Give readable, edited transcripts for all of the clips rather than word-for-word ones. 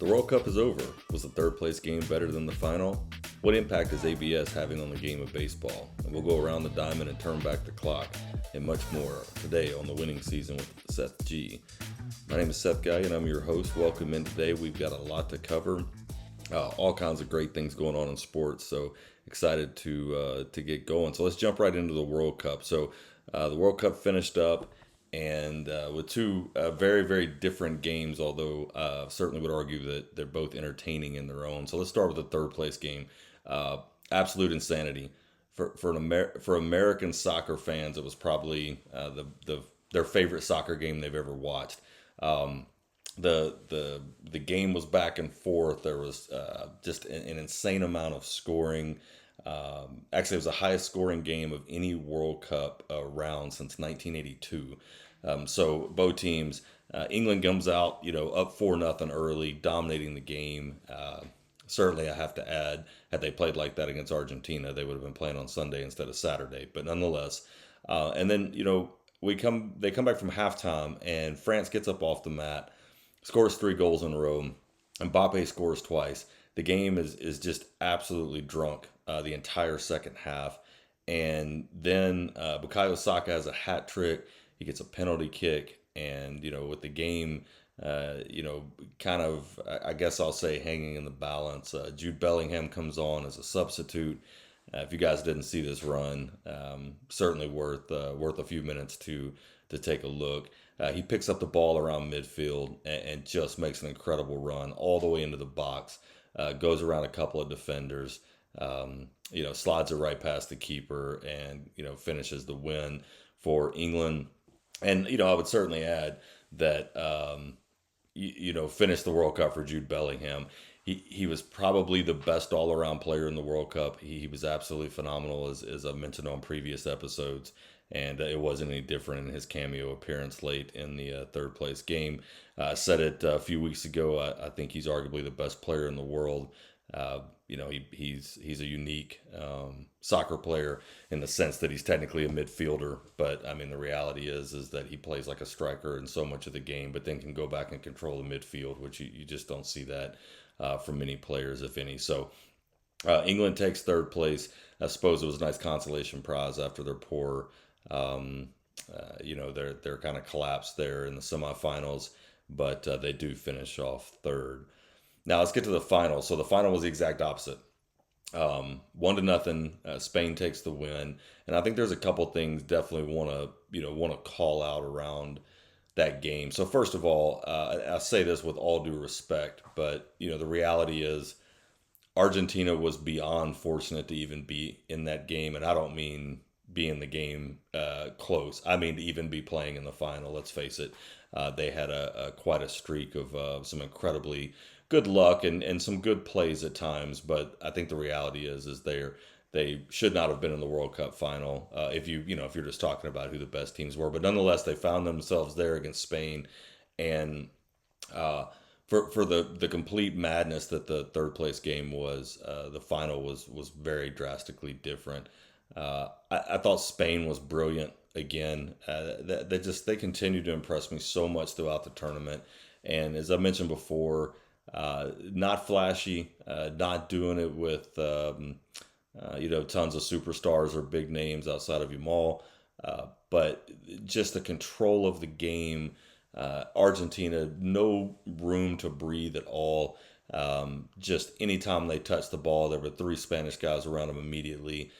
The World Cup is over. Was the third place game better than the final? What impact is ABS having on the game of baseball? And we'll go around the diamond and turn back the clock, and much more today on the winning season with Seth G. My name is Seth G, and I'm your host. Welcome in today. We've got a lot to cover. All kinds of great things going on in sports, so excited to get going. So let's jump right into the World Cup. So the World Cup finished up, and with two very, very different games, although certainly would argue that they're both entertaining in their own. So let's start with the third place game. Absolute insanity. For American soccer fans, it was probably their favorite soccer game they've ever watched. The game was back and forth. There was just an insane amount of scoring. Actually, it was the highest scoring game of any World Cup round since 1982. So both teams, England comes out, up 4-0 early, dominating the game. Certainly, I have to add, had they played like that against Argentina, they would have been playing on Sunday instead of Saturday. But nonetheless, and then they come back from halftime, and France gets up off the mat, scores 3 goals in a row. Mbappe scores twice. The game is just absolutely drunk the entire second half. And then Bukayo Saka has a hat trick. He gets a penalty kick. And, with the game, kind of, I guess I'll say, hanging in the balance, Jude Bellingham comes on as a substitute. If you guys didn't see this run, certainly worth a few minutes to take a look. He picks up the ball around midfield and just makes an incredible run all the way into the box. Goes around a couple of defenders, slides it right past the keeper, and finishes the win for England. And I would certainly add that finished the World Cup for Jude Bellingham. He was probably the best all-around player in the World Cup. He was absolutely phenomenal, as I mentioned on previous episodes, and it wasn't any different in his cameo appearance late in the third place game. I said it a few weeks ago. I think he's arguably the best player in the world. He's a unique soccer player in the sense that he's technically a midfielder, but I mean the reality is that he plays like a striker in so much of the game, but then can go back and control the midfield, which you just don't see that from many players, if any. So England takes third place. I suppose it was a nice consolation prize after their poor, their kind of collapse there in the semifinals, but they do finish off third. Now let's get to the final. So the final was the exact opposite. 1-0. Spain takes the win, and I think there's a couple things definitely want to call out around that game. So first of all, I say this with all due respect, but the reality is Argentina was beyond fortunate to even be in that game, and I don't mean be in the game close. I mean to even be playing in the final. Let's face it, they had quite a streak of some incredibly good luck and some good plays at times, but I think the reality is they should not have been in the World Cup final if you're just talking about who the best teams were. But nonetheless, they found themselves there against Spain, and for the complete madness that the third place game was, the final was very drastically different. I thought Spain was brilliant again. They continue to impress me so much throughout the tournament, and as I mentioned before, not flashy, not doing it with tons of superstars or big names outside of Yamal, but just the control of the game. Argentina, no room to breathe at all. Just anytime they touched the ball, there were 3 Spanish guys around them immediately.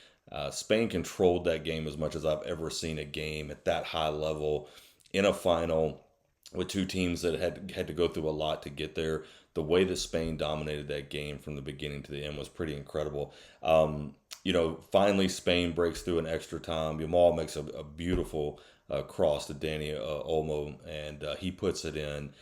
Spain controlled that game as much as I've ever seen a game at that high level in a final with 2 teams that had to go through a lot to get there. The way that Spain dominated that game from the beginning to the end was pretty incredible. Finally Spain breaks through in extra time. Yamal makes a beautiful cross to Dani Olmo, and he puts it in.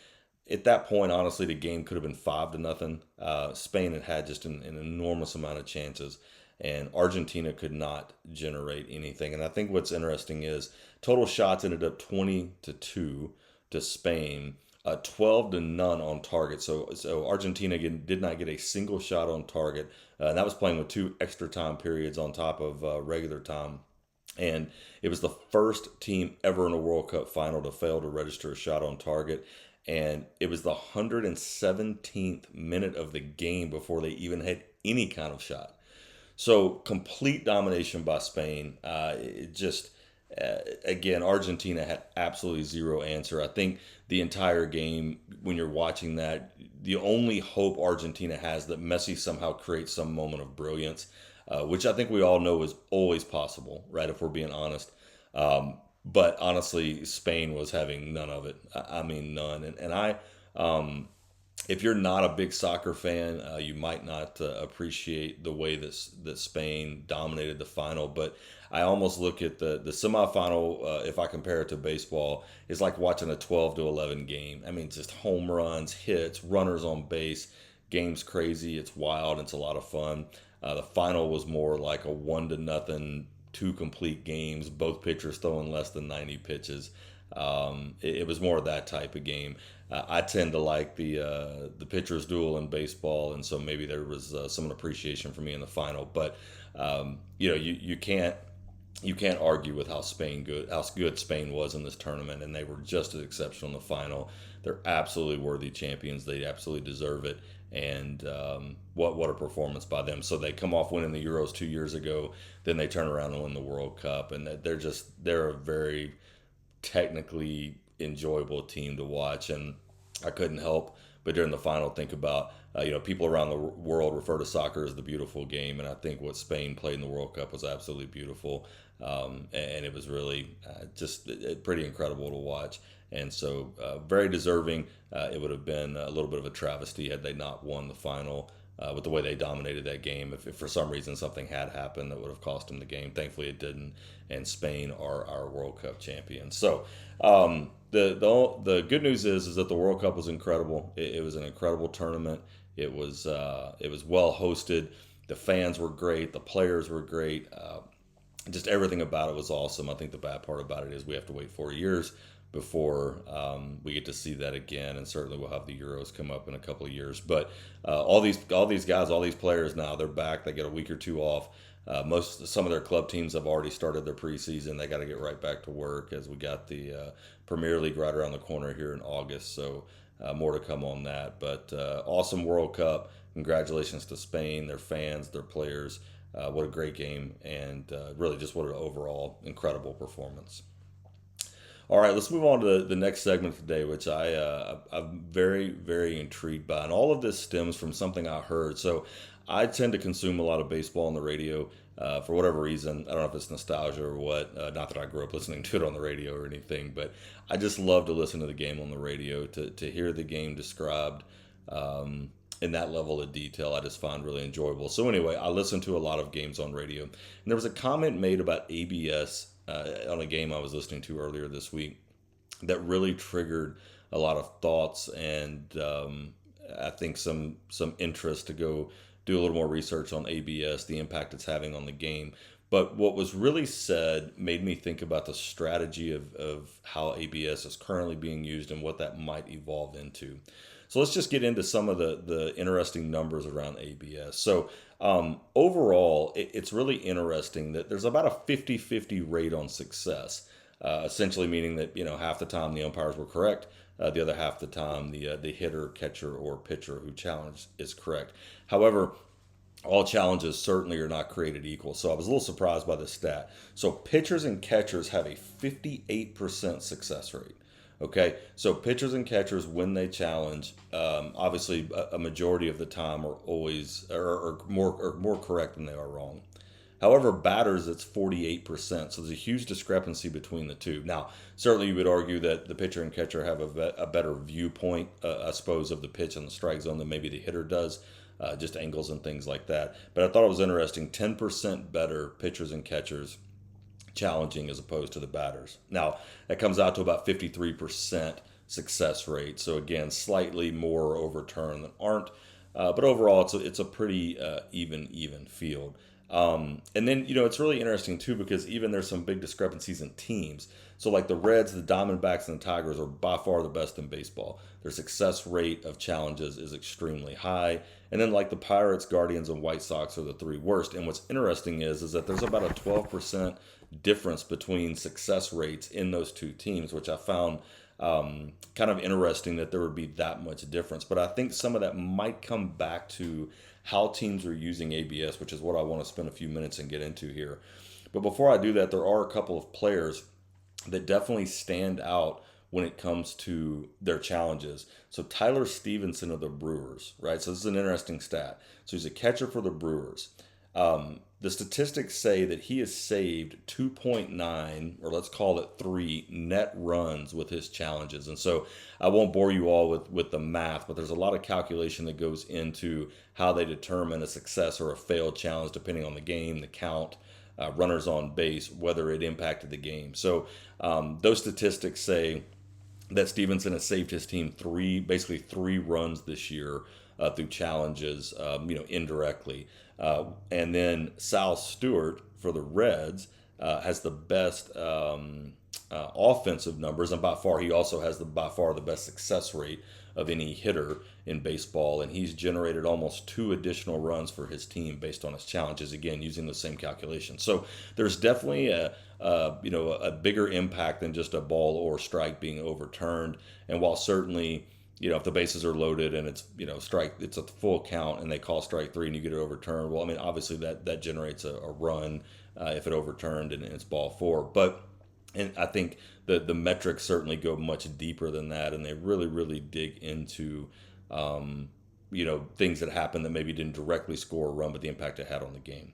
At that point, honestly, the game could have been 5-0. Spain had just an enormous amount of chances, and Argentina could not generate anything. And I think what's interesting is total shots ended up 20-2 to Spain, 12-0 on target. So Argentina again did not get a single shot on target, and that was playing with 2 extra time periods on top of regular time. And it was the first team ever in a World Cup final to fail to register a shot on target. and it was the 117th minute of the game before they even had any kind of shot. So complete domination by Spain. It just again, Argentina had absolutely zero answer. I think the entire game, when you're watching that, the only hope Argentina has that Messi somehow creates some moment of brilliance, which I think we all know is always possible, right? If we're being honest. But honestly, Spain was having none of it. I mean, none. Um, if you're not a big soccer fan, you might not appreciate the way that Spain dominated the final. But I almost look at the semifinal. If I compare it to baseball, it's like watching a 12-11 game. I mean, just home runs, hits, runners on base. Game's crazy. It's wild. It's a lot of fun. The final was more like a 1-0, two complete games. Both pitchers throwing less than 90 pitches. It was more of that type of game. I tend to like the pitcher's duel in baseball, and so maybe there was some appreciation for me in the final. But you can't argue with how good Spain was in this tournament, and they were just as exceptional in the final. They're absolutely worthy champions. They absolutely deserve it. And what a performance by them! So they come off winning the Euros 2 years ago, then they turn around and win the World Cup, and they're a very technically enjoyable team to watch. And I couldn't help but during the final think about people around the world refer to soccer as the beautiful game, and I think what Spain played in the World Cup was absolutely beautiful, and it was really just pretty incredible to watch. And so very deserving. It would have been a little bit of a travesty had they not won the final. With the way they dominated that game, if for some reason something had happened that would have cost them the game, thankfully it didn't. And Spain are our World Cup champions. So the good news is that the World Cup was incredible. It was an incredible tournament. It was well hosted. The fans were great. The players were great. Just everything about it was awesome. I think the bad part about it is we have to wait 4 years before we get to see that again, and certainly we'll have the Euros come up in a couple of years. But all these guys, all these players now, they're back. They get a week or two off. Some of their club teams have already started their preseason. They got to get right back to work as we got the Premier League right around the corner here in August. So more to come on that. But awesome World Cup. Congratulations to Spain, their fans, their players. What a great game, and really just what an overall incredible performance. All right, let's move on to the next segment today, which I'm very, very intrigued by. And all of this stems from something I heard. So I tend to consume a lot of baseball on the radio for whatever reason. I don't know if it's nostalgia or what. Not that I grew up listening to it on the radio or anything, but I just love to listen to the game on the radio, to hear the game described in that level of detail. I just find really enjoyable. So anyway, I listen to a lot of games on radio. And there was a comment made about ABS on a game I was listening to earlier this week that really triggered a lot of thoughts, and I think some interest to go do a little more research on ABS, the impact it's having on the game. But what was really said made me think about the strategy of how ABS is currently being used and what that might evolve into. So let's just get into some of the interesting numbers around ABS. So overall, it's really interesting that there's about a 50-50 rate on success, essentially meaning that half the time the umpires were correct, the other half the time the hitter, catcher, or pitcher who challenged is correct. However, all challenges certainly are not created equal. So I was a little surprised by this stat. So pitchers and catchers have a 58% success rate. Okay, so pitchers and catchers, when they challenge, obviously a majority of the time are always or more correct than they are wrong. However, batters, it's 48%. So there's a huge discrepancy between the two. Now, certainly you would argue that the pitcher and catcher have a better viewpoint, I suppose, of the pitch and the strike zone than maybe the hitter does, just angles and things like that. But I thought it was interesting, 10% better pitchers and catchers challenging as opposed to the batters. Now, that comes out to about 53% success rate. So again, slightly more overturned than aren't. But overall, it's a pretty even field. And then, it's really interesting too, because even there's some big discrepancies in teams. So like the Reds, the Diamondbacks, and the Tigers are by far the best in baseball. Their success rate of challenges is extremely high. And then like the Pirates, Guardians, and White Sox are the three worst. And what's interesting is that there's about a 12% difference between success rates in those two teams, which I found kind of interesting that there would be that much difference. But I think some of that might come back to how teams are using ABS, which is what I want to spend a few minutes and get into here. But before I do that, there are a couple of players that definitely stand out when it comes to their challenges. So Tyler Stevenson of the Brewers, right? So this is an interesting stat. So he's a catcher for the Brewers. The statistics say that he has saved 2.9, or let's call it 3 net runs with his challenges. And so I won't bore you all with the math, but there's a lot of calculation that goes into how they determine a success or a failed challenge depending on the game, the count, runners on base, whether it impacted the game. So those statistics say that Stevenson has saved his team basically three runs this year through challenges, indirectly. And then Sal Stewart for the Reds has the best offensive numbers, and by far he also has by far the best success rate of any hitter in baseball, and he's generated almost 2 additional runs for his team based on his challenges. Again, using the same calculation. So there's definitely a bigger impact than just a ball or strike being overturned. And while certainly, if the bases are loaded and it's, strike, it's a full count and they call strike 3 and you get it overturned, well, I mean, obviously that generates a run if it overturned and it's ball 4. And I think the metrics certainly go much deeper than that, and they really, really dig into, things that happened that maybe didn't directly score a run, but the impact it had on the game.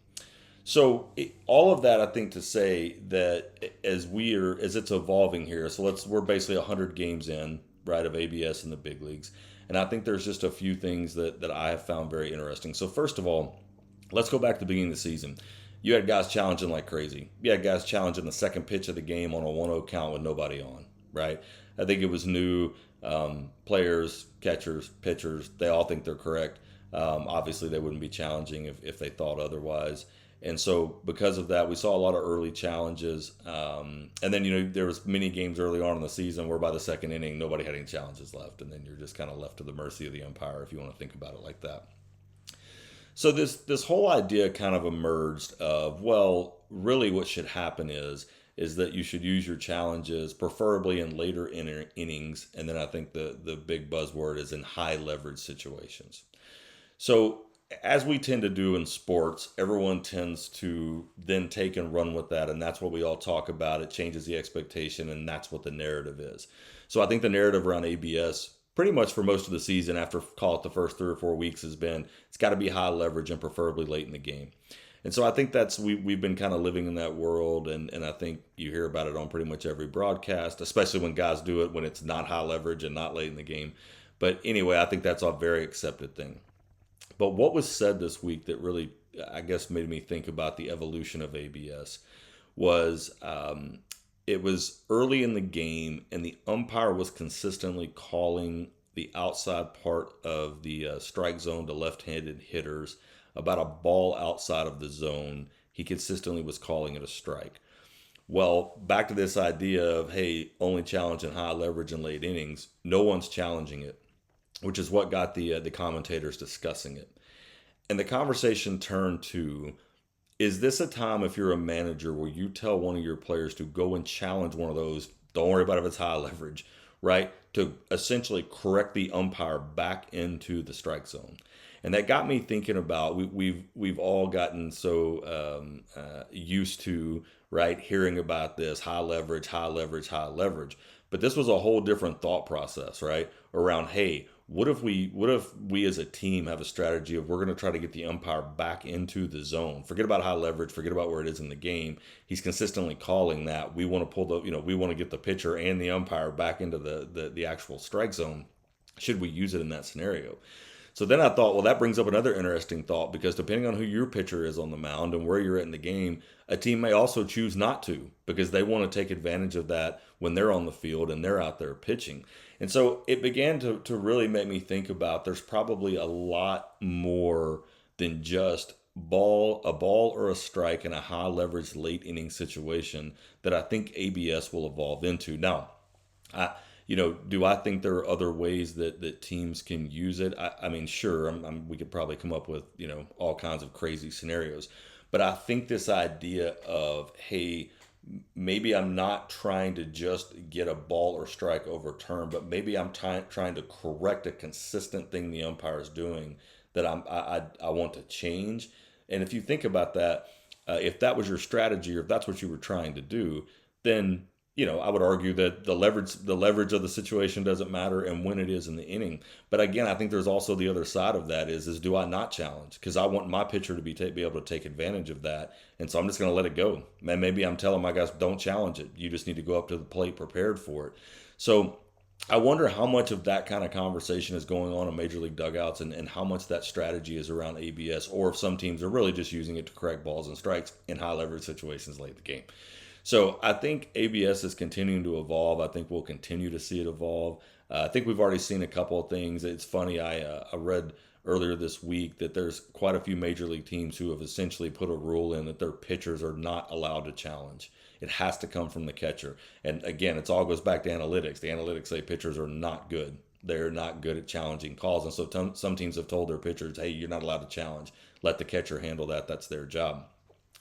So all of that, I think, to say that as it's evolving here, so we're basically 100 games in, right, of ABS in the big leagues, and I think there's just a few things that I have found very interesting. So first of all, let's go back to the beginning of the season. You had guys challenging like crazy. You had guys challenging the second pitch of the game on a 1-0 count with nobody on, right? I think it was new. Players, catchers, pitchers, they all think they're correct. Obviously, they wouldn't be challenging if they thought otherwise. And so because of that, we saw a lot of early challenges. And then, there was many games early on in the season where by the second inning, nobody had any challenges left. And then you're just kind of left to the mercy of the umpire if you want to think about it like that. So this whole idea kind of emerged of, well, really what should happen is that you should use your challenges preferably in later innings. And then I think the big buzzword is in high leverage situations. So as we tend to do in sports, everyone tends to then take and run with that. And that's what we all talk about. It changes the expectation, and that's what the narrative is. So I think the narrative around ABS pretty much for most of the season, after call it the first 3 or 4 weeks, has been it's got to be high leverage and preferably late in the game. And so I think we've been kind of living in that world, and I think you hear about it on pretty much every broadcast, especially when guys do it when it's not high leverage and not late in the game. But anyway, I think that's a very accepted thing. But what was said this week that really, I guess, made me think about the evolution of ABS was it was early in the game, and the umpire was consistently calling the outside part of the strike zone to left-handed hitters about a ball outside of the zone. He consistently was calling it a strike. Well, back to this idea of, hey, only challenging high leverage in late innings. No one's challenging it, which is what got the commentators discussing it. And the conversation turned to, is this a time, if you're a manager, where you tell one of your players to go and challenge one of those, don't worry about if it's high leverage, right? To essentially correct the umpire back into the strike zone. And that got me thinking about, we've all gotten so used to, right, hearing about this high leverage, high leverage, high leverage. But this was a whole different thought process, right? Around, hey, what if we as a team have a strategy of we're going to try to get the umpire back into the zone? Forget about high leverage, forget about where it is in the game. He's consistently calling that. We want to we want to get the pitcher and the umpire back into the actual strike zone. Should we use it in that scenario? So then I thought, well, that brings up another interesting thought, because depending on who your pitcher is on the mound and where you're at in the game, a team may also choose not to, because they want to take advantage of that when they're on the field and they're out there pitching. And so it began to really make me think about, there's probably a lot more than just a ball or a strike in a high leverage late inning situation that I think ABS will evolve into. Now, do I think there are other ways that teams can use it? I mean, sure, we could probably come up with, all kinds of crazy scenarios. But I think this idea of, hey, maybe I'm not trying to just get a ball or strike overturned, but maybe I'm trying to correct a consistent thing the umpire is doing that I want to change. And if you think about that, if that was your strategy or if that's what you were trying to do, then I would argue that the leverage of the situation doesn't matter and when it is in the inning. But again, I think there's also the other side of that is do I not challenge? Because I want my pitcher to be able to take advantage of that, and so I'm just going to let it go. Man, maybe I'm telling my guys don't challenge it. You just need to go up to the plate prepared for it. So I wonder how much of that kind of conversation is going on in major league dugouts, and how much that strategy is around ABS, or if some teams are really just using it to correct balls and strikes in high leverage situations late in the game. So I think ABS is continuing to evolve. I think we'll continue to see it evolve. I think we've already seen a couple of things. It's funny, I read earlier this week that there's quite a few major league teams who have essentially put a rule in that their pitchers are not allowed to challenge. It has to come from the catcher. And again, it all goes back to analytics. The analytics say pitchers are not good. They're not good at challenging calls. And so some teams have told their pitchers, hey, you're not allowed to challenge. Let the catcher handle that. That's their job.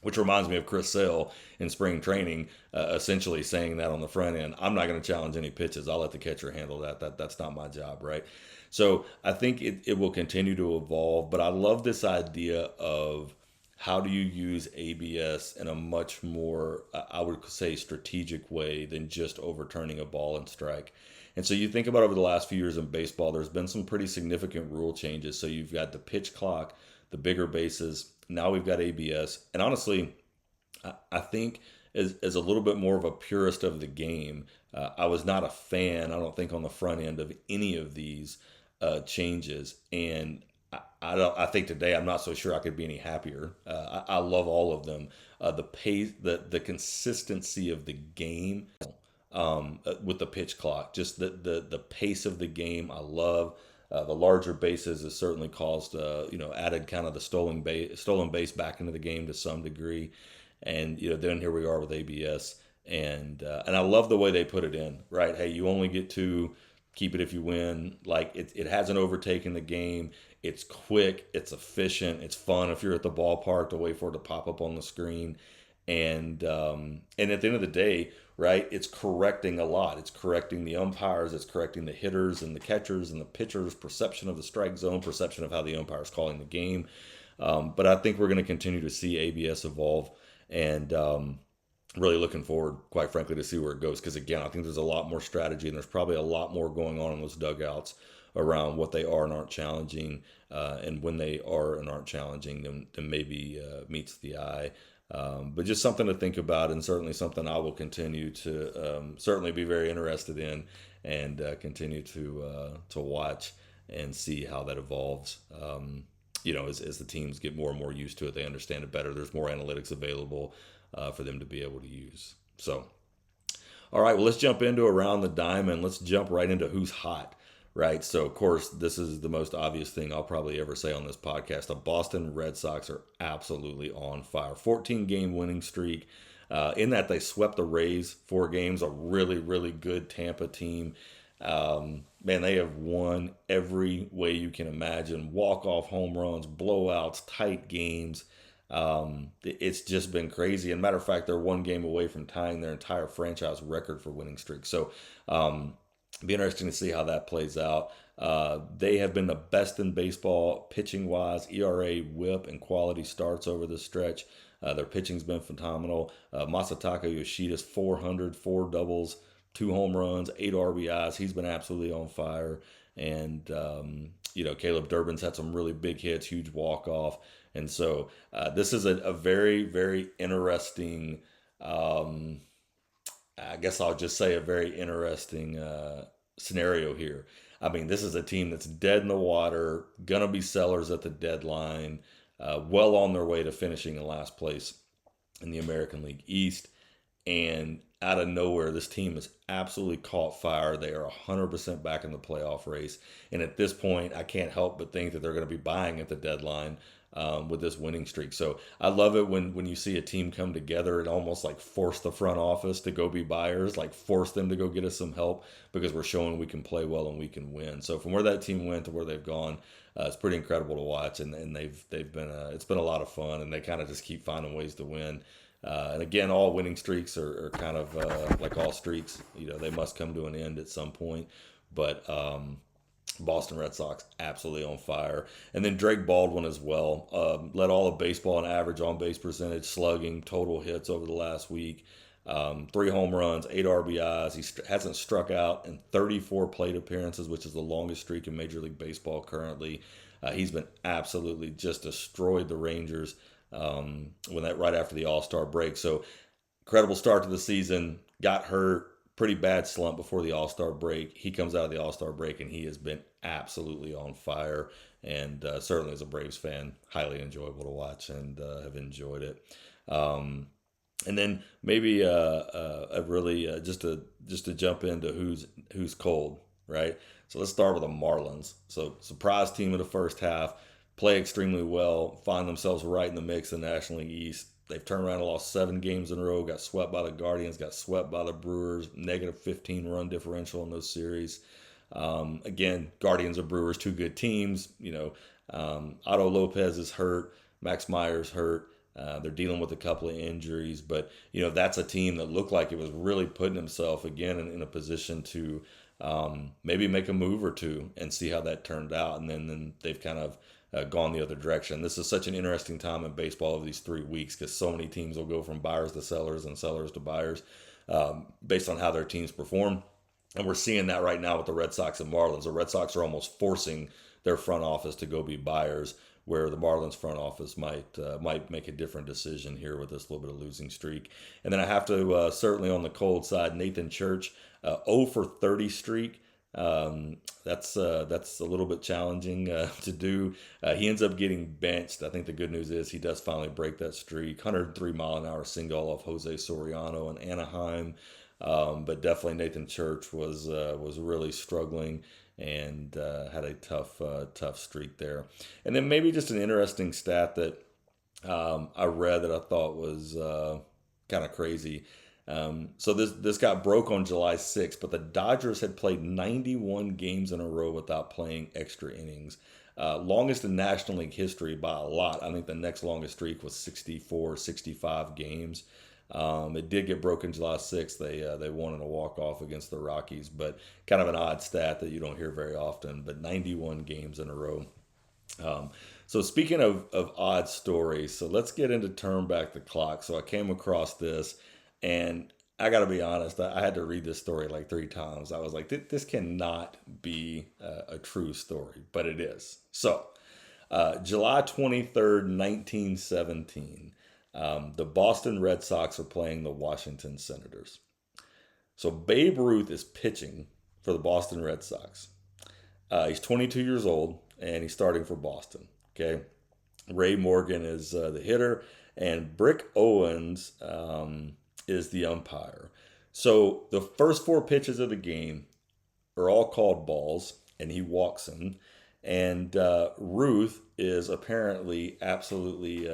Which reminds me of Chris Sale in spring training, essentially saying that on the front end. I'm not going to challenge any pitches. I'll let the catcher handle that. That's not my job, right? So I think it will continue to evolve. But I love this idea of how do you use ABS in a much more, I would say, strategic way than just overturning a ball and strike. And so you think about over the last few years in baseball, there's been some pretty significant rule changes. So you've got the pitch clock, the bigger bases. Now we've got ABS. And honestly, I think as a little bit more of a purist of the game, I was not a fan, I don't think, on the front end of any of these changes. And I think today I'm not so sure I could be any happier. I love all of them. The pace, the consistency of the game, with the pitch clock, just the pace of the game. I love. The larger bases has certainly caused, added kind of the stolen base back into the game to some degree, and then here we are with ABS, and I love the way they put it in. Right, hey, you only get to keep it if you win. Like it hasn't overtaken the game. It's quick, it's efficient, it's fun if you're at the ballpark to wait for it to pop up on the screen, and at the end of the day, right, it's correcting a lot. It's correcting the umpires, it's correcting the hitters and the catchers and the pitchers' perception of the strike zone, perception of how the umpire is calling the game. But I think we're going to continue to see ABS evolve, and really looking forward, quite frankly, to see where it goes. Because again, I think there's a lot more strategy, and there's probably a lot more going on in those dugouts around what they are and aren't challenging, and when they are and aren't challenging than maybe meets the eye. But just something to think about, and certainly something I will continue to certainly be very interested in, and continue to watch and see how that evolves. As the teams get more and more used to it, they understand it better. There's more analytics available for them to be able to use. So, all right, well, let's jump into Around the Diamond. Let's jump right into who's hot. Right. So, of course, this is the most obvious thing I'll probably ever say on this podcast. The Boston Red Sox are absolutely on fire. 14-game winning streak. In that, they swept the Rays 4 games, a really, really good Tampa team. Man, they have won every way you can imagine. Walk-off home runs, blowouts, tight games. It's just been crazy. And matter of fact, they're 1 game away from tying their entire franchise record for winning streak. So, be interesting to see how that plays out. They have been the best in baseball pitching wise, ERA, WHIP, and quality starts over the stretch. Their pitching's been phenomenal. Masataka Yoshida's 400, 4 doubles, 2 home runs, 8 RBIs. He's been absolutely on fire. And, Caleb Durbin's had some really big hits, huge walk-off. And so this is a very, very interesting, I guess I'll just say a very interesting scenario here. I mean, this is a team that's dead in the water, going to be sellers at the deadline, well on their way to finishing in last place in the American League East. And out of nowhere, this team has absolutely caught fire. They are 100% back in the playoff race. And at this point, I can't help but think that they're going to be buying at the deadline with this winning streak. So I love it when you see a team come together and almost like force the front office to go be buyers, like force them to go get us some help, because we're showing we can play well and we can win. So from where that team went to where they've gone, it's pretty incredible to watch, and they've been it's been a lot of fun, and they kind of just keep finding ways to win. And again, all winning streaks are kind of like all streaks. They must come to an end at some point. But Boston Red Sox absolutely on fire. And then Drake Baldwin as well. Led all of baseball in average on base percentage, slugging, total hits over the last week. 3 home runs, 8 RBIs. Hasn't struck out in 34 plate appearances, which is the longest streak in Major League Baseball currently. He's been absolutely just destroyed the Rangers right after the All Star break. So incredible start to the season. Got hurt, pretty bad slump before the All Star break. He comes out of the All Star break and he has been absolutely on fire. And certainly as a Braves fan, highly enjoyable to watch and have enjoyed it. And then maybe a really just to jump into who's cold, right? So let's start with the Marlins. So surprise team of the first half, play extremely well, find themselves right in the mix in the National League East. They've turned around and lost 7 games in a row, got swept by the Guardians, got swept by the Brewers, negative 15 run differential in those series. Again, Guardians or Brewers, two good teams. Otto Lopez is hurt, Max Meyer's hurt. They're dealing with a couple of injuries, but that's a team that looked like it was really putting himself again in a position to maybe make a move or two and see how that turned out. And then they've kind of gone the other direction. This is such an interesting time in baseball of these 3 weeks because so many teams will go from buyers to sellers and sellers to buyers based on how their teams perform. And we're seeing that right now with the Red Sox and Marlins. The Red Sox are almost forcing their front office to go be buyers, where the Marlins front office might make a different decision here with this little bit of losing streak. And then I have to certainly on the cold side, Nathan Church, 0 for 30 streak. That's a little bit challenging to do. He ends up getting benched. I think the good news is he does finally break that streak. 103-mile-an-hour single off Jose Soriano in Anaheim. But definitely Nathan Church was really struggling and had a tough streak there. And then maybe just an interesting stat that I read that I thought was kind of crazy. So this got broke on July 6th, but the Dodgers had played 91 games in a row without playing extra innings. Longest in National League history by a lot. I think the next longest streak was 64, 65 games. It did get broken July 6th. They won in a walk-off against the Rockies, but kind of an odd stat that you don't hear very often, but 91 games in a row. So speaking of odd stories, so let's get into Turn Back the Clock. So I came across this, and I got to be honest, I had to read this story like 3 times. I was like, this cannot be a true story, but it is. So July 23rd, 1917. The Boston Red Sox are playing the Washington Senators. So Babe Ruth is pitching for the Boston Red Sox. He's 22 years old, and he's starting for Boston. Okay, Ray Morgan is the hitter, and Brick Owens is the umpire. So the first 4 pitches of the game are all called balls, and he walks them. And Ruth is apparently absolutely,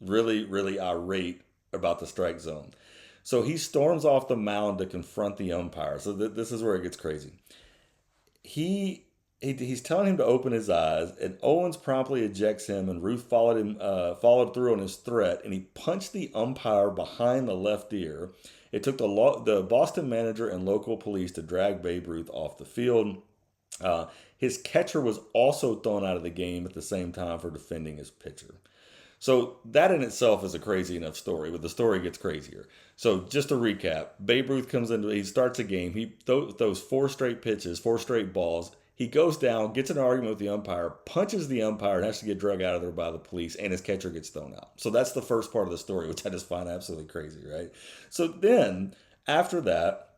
really, really irate about the strike zone. So he storms off the mound to confront the umpire. So this is where it gets crazy. He's telling him to open his eyes, and Owens promptly ejects him, and Ruth followed through on his threat, and he punched the umpire behind the left ear. It took the Boston manager and local police to drag Babe Ruth off the field. His catcher was also thrown out of the game at the same time for defending his pitcher. So that in itself is a crazy enough story, but the story gets crazier. So just to recap, Babe Ruth he starts a game, he throws 4 straight pitches, 4 straight balls. He goes down, gets in an argument with the umpire, punches the umpire, and has to get drug out of there by the police, and his catcher gets thrown out. So that's the first part of the story, which I just find absolutely crazy, right? So then, after that,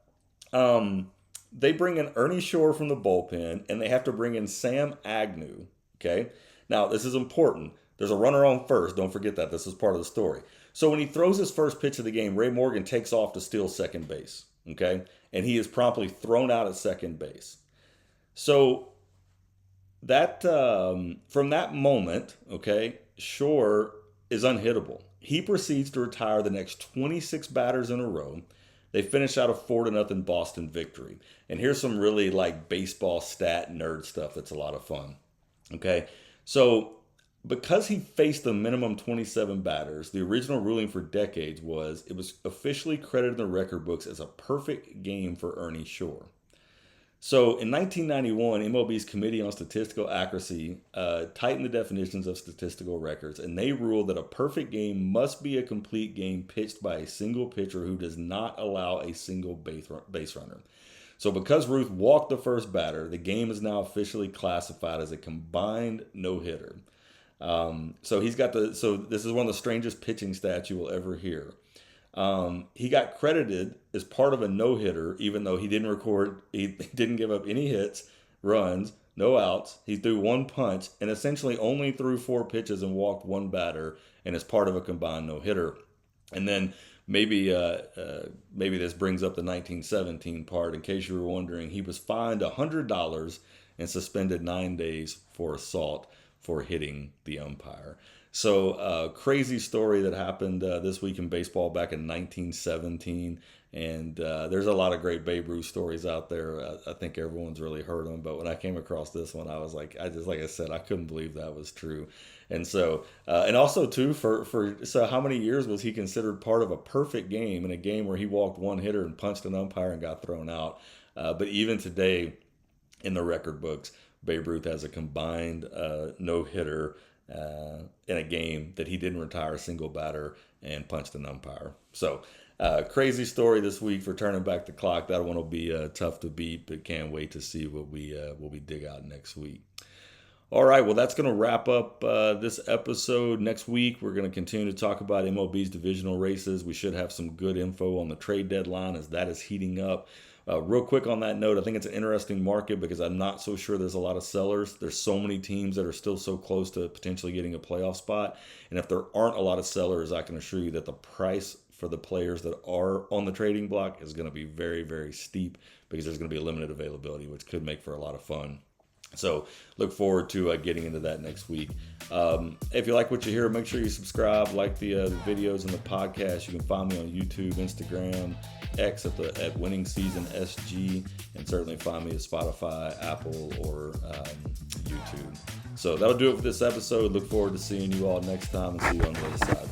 they bring in Ernie Shore from the bullpen, and they have to bring in Sam Agnew, okay? Now, this is important. There's a runner on first. Don't forget that. This is part of the story. So when he throws his first pitch of the game, Ray Morgan takes off to steal second base, okay? And he is promptly thrown out at second base. So that from that moment, okay, Shore is unhittable. He proceeds to retire the next 26 batters in a row. They finish out a 4-0 Boston victory. And here's some really like baseball stat nerd stuff that's a lot of fun. Okay, so Because he faced the minimum 27 batters, the original ruling for decades was it was officially credited in the record books as a perfect game for Ernie Shore. So in 1991, MLB's Committee on Statistical Accuracy tightened the definitions of statistical records, and they ruled that a perfect game must be a complete game pitched by a single pitcher who does not allow a single base runner. So because Ruth walked the first batter, the game is now officially classified as a combined no-hitter. So this is one of the strangest pitching stats you will ever hear. He got credited as part of a no-hitter, even though he didn't give up any hits, runs, no outs. He threw one punch and essentially only threw 4 pitches and walked one batter, and is part of a combined no-hitter. And then maybe this brings up the 1917 part. In case you were wondering, he was fined $100 and suspended 9 days for assault for hitting the umpire. So crazy story that happened this week in baseball back in 1917. And there's a lot of great Babe Ruth stories out there. I think everyone's really heard them. But when I came across this one, I was like I said, I couldn't believe that was true. And so, and also too, so how many years was he considered part of a perfect game, in a game where he walked one hitter and punched an umpire and got thrown out? But even today, in the record books, Babe Ruth has a combined no-hitter in a game that he didn't retire a single batter and punched an umpire. So crazy story this week for turning back the clock. That one will be tough to beat, but can't wait to see what we dig out next week. All right, well, that's going to wrap up this episode. Next week, we're going to continue to talk about MLB's divisional races. We should have some good info on the trade deadline as that is heating up. Real quick on that note, I think it's an interesting market because I'm not so sure there's a lot of sellers. There's so many teams that are still so close to potentially getting a playoff spot. And if there aren't a lot of sellers, I can assure you that the price for the players that are on the trading block is going to be very, very steep because there's going to be a limited availability, which could make for a lot of fun. So look forward to getting into that next week. If you like what you hear, make sure you subscribe, like the videos and the podcast. You can find me on YouTube, Instagram, X at Winning Season SG, and certainly find me at Spotify, Apple, or YouTube. So that'll do it for this episode. Look forward to seeing you all next time, and see you on the other side.